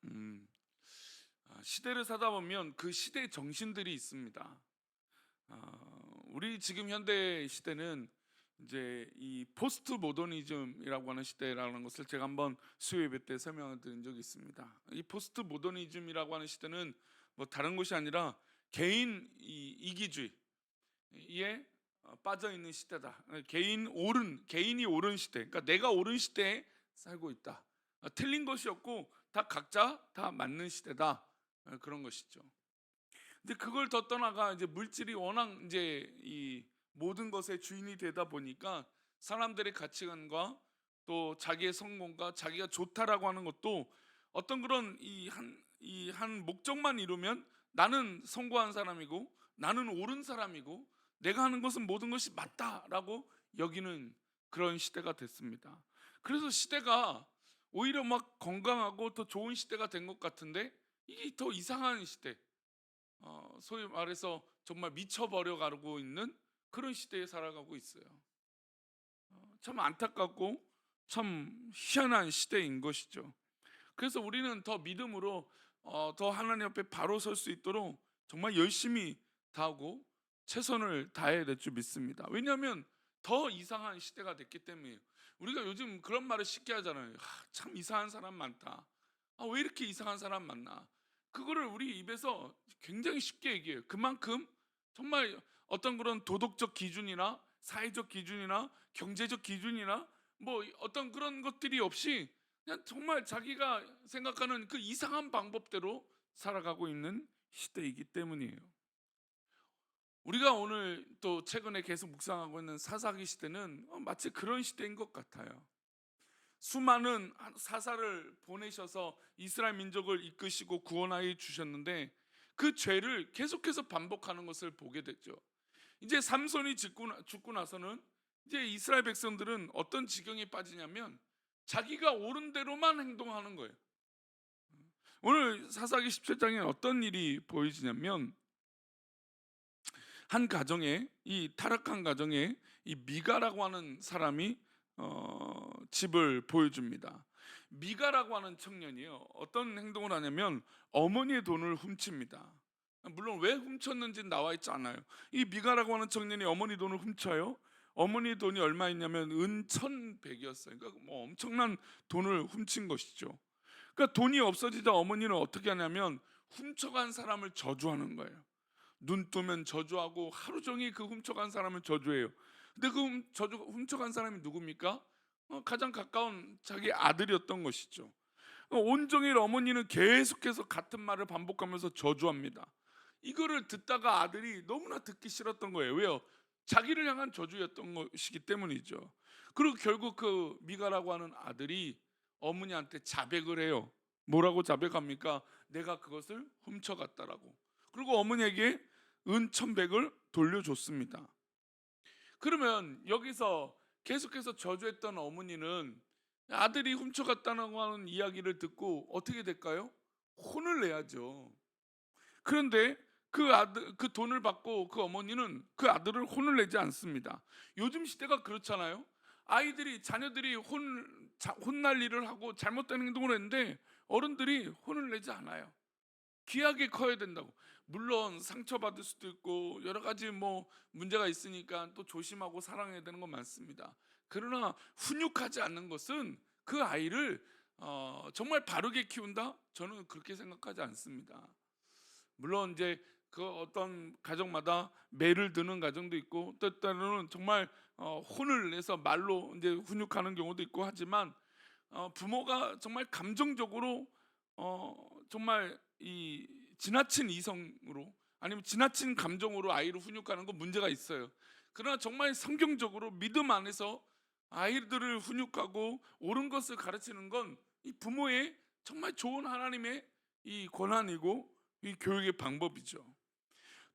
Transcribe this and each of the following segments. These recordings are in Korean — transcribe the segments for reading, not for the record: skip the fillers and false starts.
음, 시대를 사다 보면 그 시대의 정신들이 있습니다. 우리 지금 현대 시대는 이제 이 포스트 모더니즘이라고 하는 시대라는 것을 제가 한번 수요 예배 때 설명을 드린 적이 있습니다. 이 포스트 모더니즘이라고 하는 시대는 뭐 다른 것이 아니라 개인 이기주의에 빠져 있는 시대다. 개인이 옳은 시대. 그러니까 내가 옳은 시대에 살고 있다. 틀린 것이 없고 다 각자 다 맞는 시대다. 그런 것이죠. 근데 그걸 더 떠나가 이제 물질이 워낙 이제 이 모든 것의 주인이 되다 보니까 사람들의 가치관과 또 자기의 성공과 자기가 좋다라고 하는 것도 어떤 그런 이 한 목적만 이루면 나는 성공한 사람이고 나는 옳은 사람이고 내가 하는 것은 모든 것이 맞다라고 여기는 그런 시대가 됐습니다. 그래서 시대가 오히려 막 건강하고 더 좋은 시대가 된 것 같은데 이게 더 이상한 시대, 소위 말해서 정말 미쳐버려 가고 있는 그런 시대에 살아가고 있어요. 참 안타깝고 참 희한한 시대인 것이죠. 그래서 우리는 더 믿음으로 더 하나님 앞에 바로 설 수 있도록 정말 열심히 다하고 최선을 다해야 될 줄 믿습니다. 왜냐하면 더 이상한 시대가 됐기 때문이에요. 우리가 요즘 그런 말을 쉽게 하잖아요. 참 이상한 사람 많다. 왜 이렇게 이상한 사람 많나? 그거를 우리 입에서 굉장히 쉽게 얘기해요. 그만큼 정말 어떤 그런 도덕적 기준이나 사회적 기준이나 경제적 기준이나 뭐 어떤 그런 것들이 없이 그냥 정말 자기가 생각하는 그 이상한 방법대로 살아가고 있는 시대이기 때문이에요. 우리가 오늘 또 최근에 계속 묵상하고 있는 사사기 시대는 마치 그런 시대인 것 같아요. 수많은 사사를 보내셔서 이스라엘 민족을 이끄시고 구원하여 주셨는데 그 죄를 계속해서 반복하는 것을 보게 됐죠. 이제 삼손이 죽고 나서는 이제 이스라엘 백성들은 어떤 지경에 빠지냐면 자기가 옳은 대로만 행동하는 거예요. 오늘 사사기 17장에 어떤 일이 보여지냐면 한 가정에, 이 타락한 가정에 이 미가라고 하는 사람이 집을 보여줍니다. 미가라고 하는 청년이요, 어떤 행동을 하냐면 어머니의 돈을 훔칩니다. 물론 왜 훔쳤는지 나와 있지 않아요. 이 미가라고 하는 청년이 어머니 돈을 훔쳐요. 어머니 돈이 얼마였냐면 은 1,100이었어요. 그러니까 뭐 엄청난 돈을 훔친 것이죠. 그러니까 돈이 없어지자 어머니는 어떻게 하냐면 훔쳐간 사람을 저주하는 거예요. 눈 뜨면 저주하고 하루 종일 그 훔쳐간 사람을 저주해요. 근데 그 훔쳐간 사람이 누굽니까? 가장 가까운 자기 아들이었던 것이죠. 온종일 어머니는 계속해서 같은 말을 반복하면서 저주합니다. 이거를 듣다가 아들이 너무나 듣기 싫었던 거예요. 왜요? 자기를 향한 저주였던 것이기 때문이죠. 그리고 결국 그 미가라고 하는 아들이 어머니한테 자백을 해요. 뭐라고 자백합니까? 내가 그것을 훔쳐갔다라고. 그리고 어머니에게 은 1,100을 돌려줬습니다. 그러면 여기서 계속해서 저주했던 어머니는 아들이 훔쳐갔다는 하는 이야기를 듣고 어떻게 될까요? 혼을 내야죠. 그런데 그 돈을 받고 그 어머니는 그 아들을 혼을 내지 않습니다. 요즘 시대가 그렇잖아요. 자녀들이 혼날 일을 하고 잘못된 행동을 했는데 어른들이 혼을 내지 않아요. 귀하게 커야 된다고. 물론 상처받을 수도 있고 여러 가지 뭐 문제가 있으니까 또 조심하고 사랑해야 되는 건 맞습니다. 그러나 훈육하지 않는 것은 그 아이를 정말 바르게 키운다? 저는 그렇게 생각하지 않습니다. 물론 이제 그 어떤 가정마다 매를 드는 가정도 있고 또 때로는 정말 혼을 내서 말로 이제 훈육하는 경우도 있고 하지만 부모가 정말 감정적으로 정말 이 지나친 이성으로 아니면 지나친 감정으로 아이를 훈육하는 건 문제가 있어요. 그러나 정말 성경적으로 믿음 안에서 아이들을 훈육하고 옳은 것을 가르치는 건 이 부모의 정말 좋은 하나님의 이 권한이고 이 교육의 방법이죠.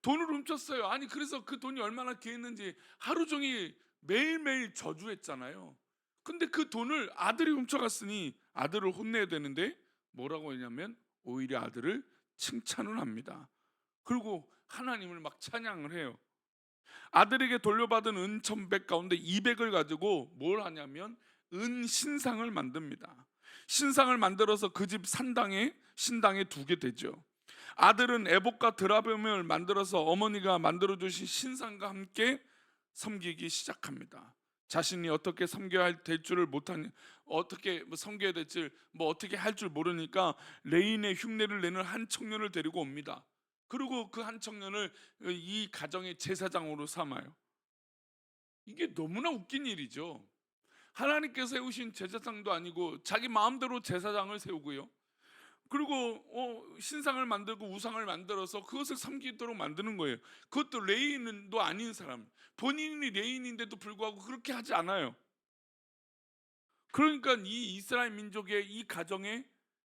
돈을 훔쳤어요. 아니 그래서 그 돈이 얼마나 귀했는지 하루 종일 매일매일 저주했잖아요. 근데 그 돈을 아들이 훔쳐갔으니 아들을 혼내야 되는데 뭐라고 했냐면 오히려 아들을 칭찬을 합니다. 그리고 하나님을 막 찬양을 해요. 아들에게 돌려받은 은 1,100 가운데 200을 가지고 뭘 하냐면 은 신상을 만듭니다. 신상을 만들어서 그 집 산당에 신당에 두게 되죠. 아들은 에봇과 드라뵘을 만들어서 어머니가 만들어 주신 신상과 함께 섬기기 시작합니다. 자신이 어떻게 섬겨야 될 줄을 못하니, 어떻게 섬겨야 될지 어떻게 할 줄 모르니까 레인의 흉내를 내는 한 청년을 데리고 옵니다. 그리고 그 한 청년을 이 가정의 제사장으로 삼아요. 이게 너무나 웃긴 일이죠. 하나님께서 세우신 제사장도 아니고 자기 마음대로 제사장을 세우고요. 그리고 신상을 만들고 우상을 만들어서 그것을 섬기도록 만드는 거예요. 그것도 레인도 아닌 사람, 본인이 레인인데도 불구하고 그렇게 하지 않아요. 그러니까 이 이스라엘 민족의 이 가정의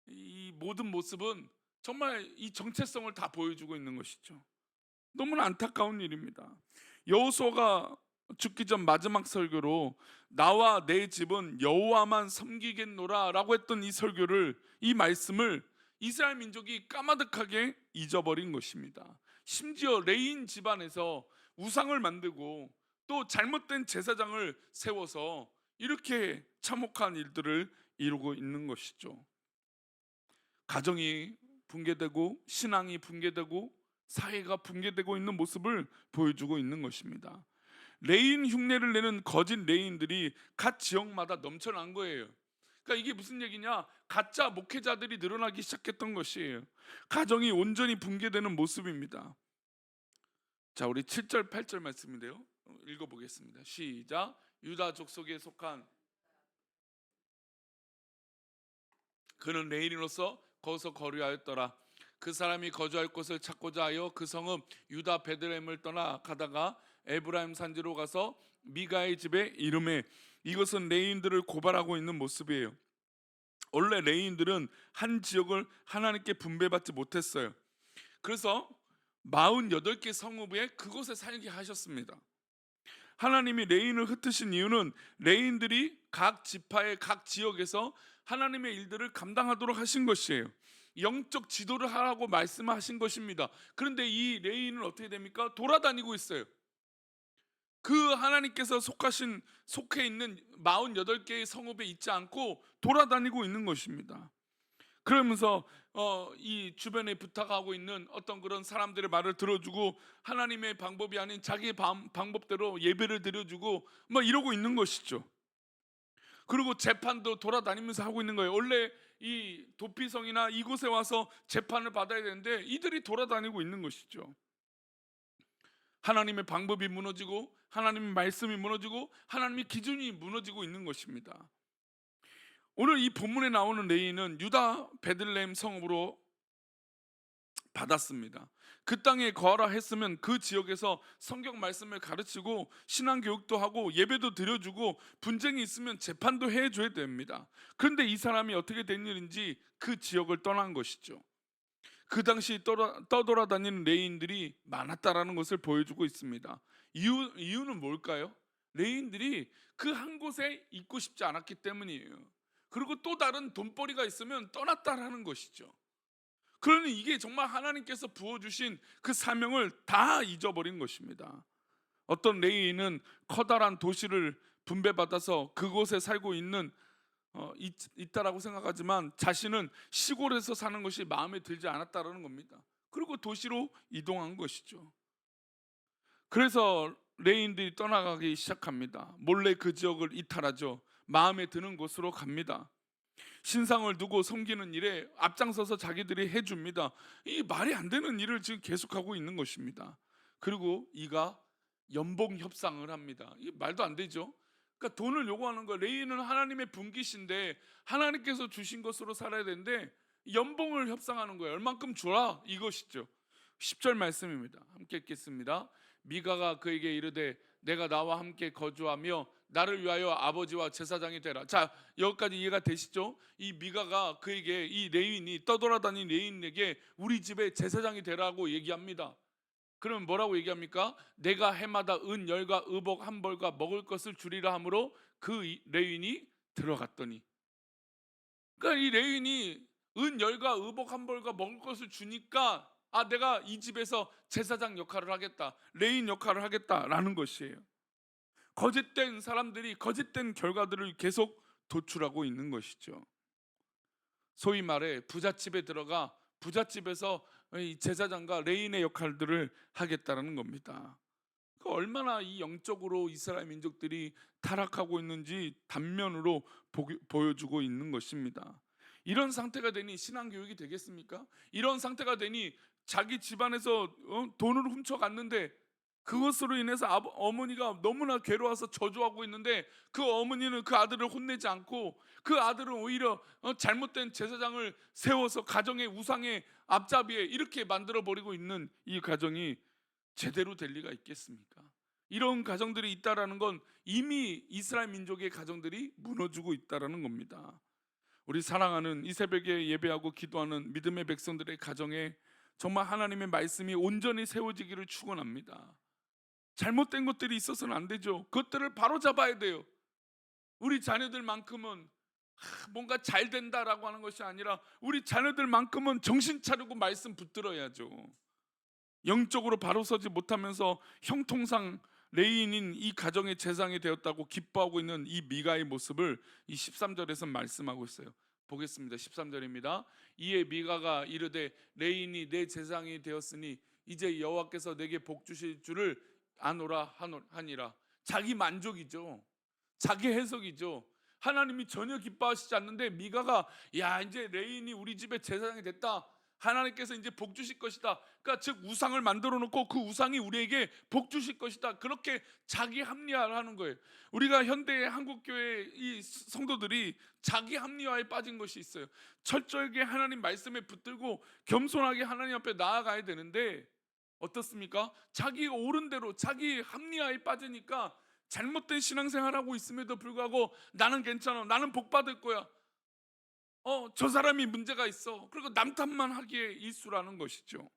이 모든 모습은 정말 이 정체성을 다 보여주고 있는 것이죠. 너무나 안타까운 일입니다. 여호수아가 죽기 전 마지막 설교로 나와 내 집은 여호와만 섬기겠노라라고 했던 이 설교를, 이 말씀을 이스라엘 민족이 까마득하게 잊어버린 것입니다. 심지어 레인 집안에서 우상을 만들고 또 잘못된 제사장을 세워서 이렇게 참혹한 일들을 이루고 있는 것이죠. 가정이 붕괴되고 신앙이 붕괴되고 사회가 붕괴되고 있는 모습을 보여주고 있는 것입니다. 레인 흉내를 내는 거짓 레인들이 각 지역마다 넘쳐난 거예요. 그러니까 이게 무슨 얘기냐? 가짜 목회자들이 늘어나기 시작했던 것이에요. 가정이 온전히 붕괴되는 모습입니다. 자, 우리 7절 8절 말씀인데요, 읽어보겠습니다. 시작. 유다 족속에 속한 그는 레인으로서 거기서 거류하였더라. 그 사람이 거주할 곳을 찾고자 하여 그 성읍 유다 베들레헴을 떠나 가다가 에브라임 산지로 가서 미가의 집에 이르매, 이것은 레인들을 고발하고 있는 모습이에요. 원래 레인들은 한 지역을 하나님께 분배받지 못했어요. 그래서 48개 성읍에 그곳에 살게 하셨습니다. 하나님이 레인을 흩으신 이유는 레인들이 각 지파의 각 지역에서 하나님의 일들을 감당하도록 하신 것이에요. 영적 지도를 하라고 말씀하신 것입니다. 그런데 이 레인은 어떻게 됩니까? 돌아다니고 있어요. 그 하나님께서 속해 있는 48개의 성읍에 있지 않고 돌아다니고 있는 것입니다. 그러면서 이 주변에 부탁하고 있는 어떤 그런 사람들의 말을 들어주고 하나님의 방법이 아닌 자기의 방법대로 예배를 드려주고 이러고 있는 것이죠. 그리고 재판도 돌아다니면서 하고 있는 거예요. 원래 이 도피성이나 이곳에 와서 재판을 받아야 되는데 이들이 돌아다니고 있는 것이죠. 하나님의 방법이 무너지고 하나님의 말씀이 무너지고 하나님의 기준이 무너지고 있는 것입니다. 오늘 이 본문에 나오는 레위는 유다 베들레헴 성읍으로 받았습니다. 그 땅에 거하라 했으면 그 지역에서 성경 말씀을 가르치고 신앙 교육도 하고 예배도 드려주고 분쟁이 있으면 재판도 해줘야 됩니다. 그런데 이 사람이 어떻게 된 일인지 그 지역을 떠난 것이죠. 그 당시 떠돌아다니는 레인들이 많았다라는 것을 보여주고 있습니다. 이유는 뭘까요? 레인들이 그 한 곳에 있고 싶지 않았기 때문이에요. 그리고 또 다른 돈벌이가 있으면 떠났다라는 것이죠. 그러니 이게 정말 하나님께서 부어주신 그 사명을 다 잊어버린 것입니다. 어떤 레위인은 커다란 도시를 분배받아서 그곳에 살고 있다라고 생각하지만 자신은 시골에서 사는 것이 마음에 들지 않았다라는 겁니다. 그리고 도시로 이동한 것이죠. 그래서 레위인들이 떠나가기 시작합니다. 몰래 그 지역을 이탈하죠. 마음에 드는 곳으로 갑니다. 신상을 두고 섬기는 일에 앞장서서 자기들이 해줍니다. 이 말이 안 되는 일을 지금 계속하고 있는 것입니다. 그리고 이가 연봉 협상을 합니다. 이 말도 안 되죠. 그러니까 돈을 요구하는 거. 레위는 하나님의 분기신데 하나님께서 주신 것으로 살아야 되는데 연봉을 협상하는 거예요. 얼만큼 주라 이것이죠. 10절 말씀입니다. 함께 읽겠습니다. 미가가 그에게 이르되 내가 나와 함께 거주하며 나를 위하여 아버지와 제사장이 되라. 자, 여기까지 이해가 되시죠? 이 미가가 그에게, 이 레위인이 떠돌아다닌 레위인에게 우리 집에 제사장이 되라고 얘기합니다. 그러면 뭐라고 얘기합니까? 내가 해마다 은 열과 의복 한 벌과 먹을 것을 주리라 하므로 그 레위인이 들어갔더니, 그러니까 이 레위인이 은 열과 의복 한 벌과 먹을 것을 주니까 내가 이 집에서 제사장 역할을 하겠다, 레위인 역할을 하겠다라는 것이에요. 거짓된 사람들이 거짓된 결과들을 계속 도출하고 있는 것이죠. 소위 말해 부잣집에 들어가 부잣집에서 이 제사장과 레인의 역할들을 하겠다라는 겁니다. 얼마나 이 영적으로 이스라엘 민족들이 타락하고 있는지 단면으로 보여주고 있는 것입니다. 이런 상태가 되니 신앙교육이 되겠습니까? 이런 상태가 되니 자기 집안에서 돈을 훔쳐갔는데 그것으로 인해서 어머니가 너무나 괴로워서 저주하고 있는데 그 어머니는 그 아들을 혼내지 않고 그 아들은 오히려 잘못된 제사장을 세워서 가정의 우상의 앞잡이에 이렇게 만들어 버리고 있는 이 가정이 제대로 될 리가 있겠습니까? 이런 가정들이 있다라는 건 이미 이스라엘 민족의 가정들이 무너지고 있다라는 겁니다. 우리 사랑하는 이 새벽에 예배하고 기도하는 믿음의 백성들의 가정에 정말 하나님의 말씀이 온전히 세워지기를 축원합니다. 잘못된 것들이 있어서는 안 되죠. 그것들을 바로 잡아야 돼요. 우리 자녀들만큼은 뭔가 잘 된다라고 하는 것이 아니라 우리 자녀들만큼은 정신 차리고 말씀 붙들어야죠. 영적으로 바로 서지 못하면서 형통상 레인인 이 가정의 재상이 되었다고 기뻐하고 있는 이 미가의 모습을 이 13절에서 말씀하고 있어요. 보겠습니다. 13절입니다. 이에 미가가 이르되 레인이 내 재상이 되었으니 이제 여호와께서 내게 복 주실 줄을 아노라 하니라. 자기 만족이죠. 자기 해석이죠. 하나님이 전혀 기뻐하시지 않는데 미가가 야 이제 레인이 우리 집의 제사장이 됐다. 하나님께서 이제 복 주실 것이다. 그러니까 즉 우상을 만들어 놓고 그 우상이 우리에게 복 주실 것이다. 그렇게 자기 합리화를 하는 거예요. 우리가 현대의 한국교회 이 성도들이 자기 합리화에 빠진 것이 있어요. 철저하게 하나님 말씀에 붙들고 겸손하게 하나님 앞에 나아가야 되는데 어떻습니까? 자기 옳은 대로 자기 합리화에 빠지니까 잘못된 신앙생활하고 있음에도 불구하고 나는 괜찮아. 나는 복 받을 거야. 저 사람이 문제가 있어. 그리고 남탓만 하기에 일수라는 것이죠.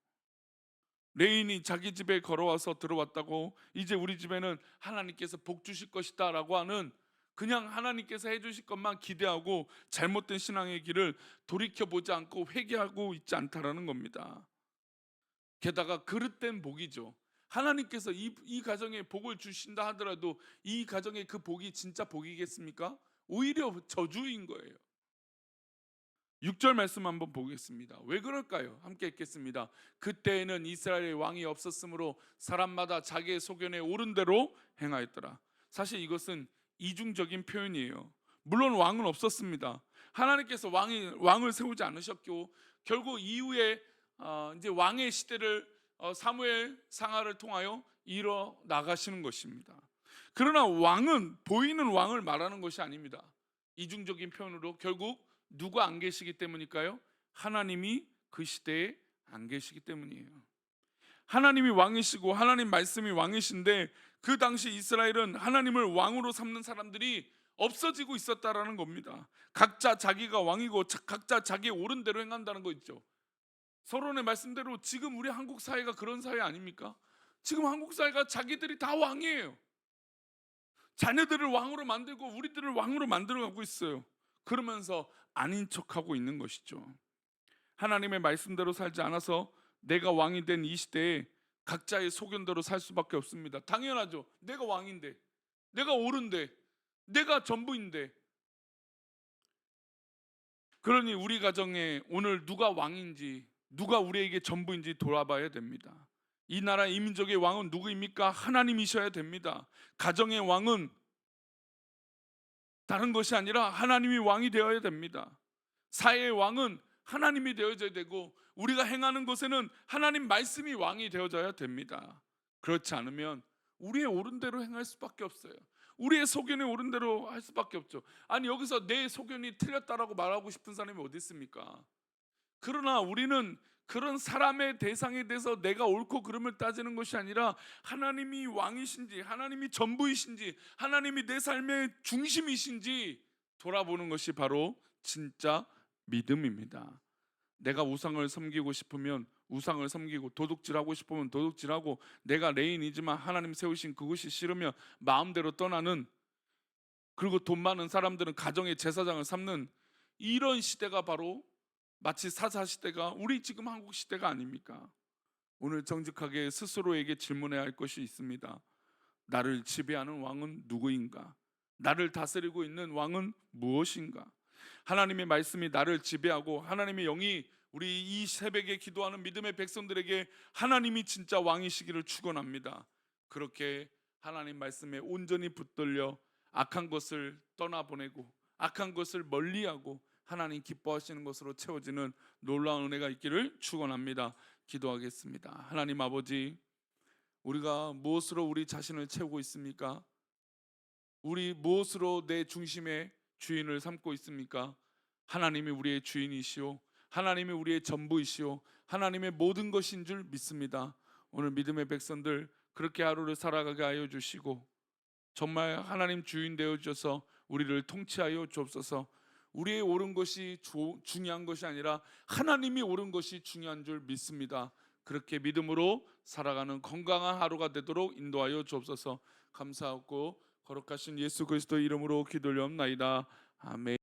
레인이 자기 집에 걸어와서 들어왔다고 이제 우리 집에는 하나님께서 복 주실 것이다 라고 하는 그냥 하나님께서 해주실 것만 기대하고 잘못된 신앙의 길을 돌이켜보지 않고 회개하고 있지 않다라는 겁니다. 게다가 그릇된 복이죠. 하나님께서 이 가정에 복을 주신다 하더라도 이 가정의 그 복이 진짜 복이겠습니까? 오히려 저주인 거예요. 6절 말씀 한번 보겠습니다. 왜 그럴까요? 함께 읽겠습니다. 그때에는 이스라엘의 왕이 없었으므로 사람마다 자기의 소견에 옳은 대로 행하였더라. 사실 이것은 이중적인 표현이에요. 물론 왕은 없었습니다. 하나님께서 왕을 세우지 않으셨고 결국 이후에 이제 왕의 시대를 사무엘 상하를 통하여 이뤄 나가시는 것입니다. 그러나 왕은 보이는 왕을 말하는 것이 아닙니다. 이중적인 표현으로 결국 누가 안 계시기 때문일까요? 하나님이 그 시대에 안 계시기 때문이에요. 하나님이 왕이시고 하나님 말씀이 왕이신데 그 당시 이스라엘은 하나님을 왕으로 삼는 사람들이 없어지고 있었다라는 겁니다. 각자 자기가 왕이고 각자 자기의 옳은 대로 행한다는 거 있죠. 서론의 말씀대로 지금 우리 한국 사회가 그런 사회 아닙니까? 지금 한국 사회가 자기들이 다 왕이에요. 자녀들을 왕으로 만들고 우리들을 왕으로 만들어가고 있어요. 그러면서 아닌 척하고 있는 것이죠. 하나님의 말씀대로 살지 않아서 내가 왕이 된 이 시대에 각자의 소견대로 살 수밖에 없습니다. 당연하죠. 내가 왕인데, 내가 옳은데, 내가 전부인데. 그러니 우리 가정에 오늘 누가 왕인지, 누가 우리에게 전부인지 돌아봐야 됩니다. 이 나라 이 민족의 왕은 누구입니까? 하나님이셔야 됩니다. 가정의 왕은 다른 것이 아니라 하나님이 왕이 되어야 됩니다. 사회의 왕은 하나님이 되어져야 되고 우리가 행하는 것에는 하나님 말씀이 왕이 되어져야 됩니다. 그렇지 않으면 우리의 옳은 대로 행할 수밖에 없어요. 우리의 소견에 옳은 대로 할 수밖에 없죠. 아니 여기서 내 소견이 틀렸다라고 말하고 싶은 사람이 어디 있습니까? 그러나 우리는 그런 사람의 대상에 대해서 내가 옳고 그름을 따지는 것이 아니라 하나님이 왕이신지 하나님이 전부이신지 하나님이 내 삶의 중심이신지 돌아보는 것이 바로 진짜 믿음입니다. 내가 우상을 섬기고 싶으면 우상을 섬기고 도둑질하고 싶으면 도둑질하고 내가 레인이지만 하나님 세우신 그것이 싫으면 마음대로 떠나는 그리고 돈 많은 사람들은 가정의 제사장을 삼는 이런 시대가 바로 마치 사사시대가 우리 지금 한국 시대가 아닙니까? 오늘 정직하게 스스로에게 질문해야 할 것이 있습니다. 나를 지배하는 왕은 누구인가? 나를 다스리고 있는 왕은 무엇인가? 하나님의 말씀이 나를 지배하고 하나님의 영이 우리 이 새벽에 기도하는 믿음의 백성들에게 하나님이 진짜 왕이시기를 축원합니다. 그렇게 하나님 말씀에 온전히 붙들려 악한 것을 떠나보내고 악한 것을 멀리하고 하나님 기뻐하시는 것으로 채워지는 놀라운 은혜가 있기를 축원합니다. 기도하겠습니다. 하나님 아버지, 우리가 무엇으로 우리 자신을 채우고 있습니까? 우리 무엇으로 내 중심의 주인을 삼고 있습니까? 하나님이 우리의 주인이시오, 하나님이 우리의 전부이시오, 하나님의 모든 것인 줄 믿습니다. 오늘 믿음의 백성들 그렇게 하루를 살아가게 하여 주시고 정말 하나님 주인 되어 주셔서 우리를 통치하여 주옵소서. 우리의 옳은 것이 중요한 것이 아니라 하나님이 옳은 것이 중요한 줄 믿습니다. 그렇게 믿음으로 살아가는 건강한 하루가 되도록 인도하여 주옵소서. 감사하고 거룩하신 예수 그리스도 이름으로 기도를 옵나이다. 아멘.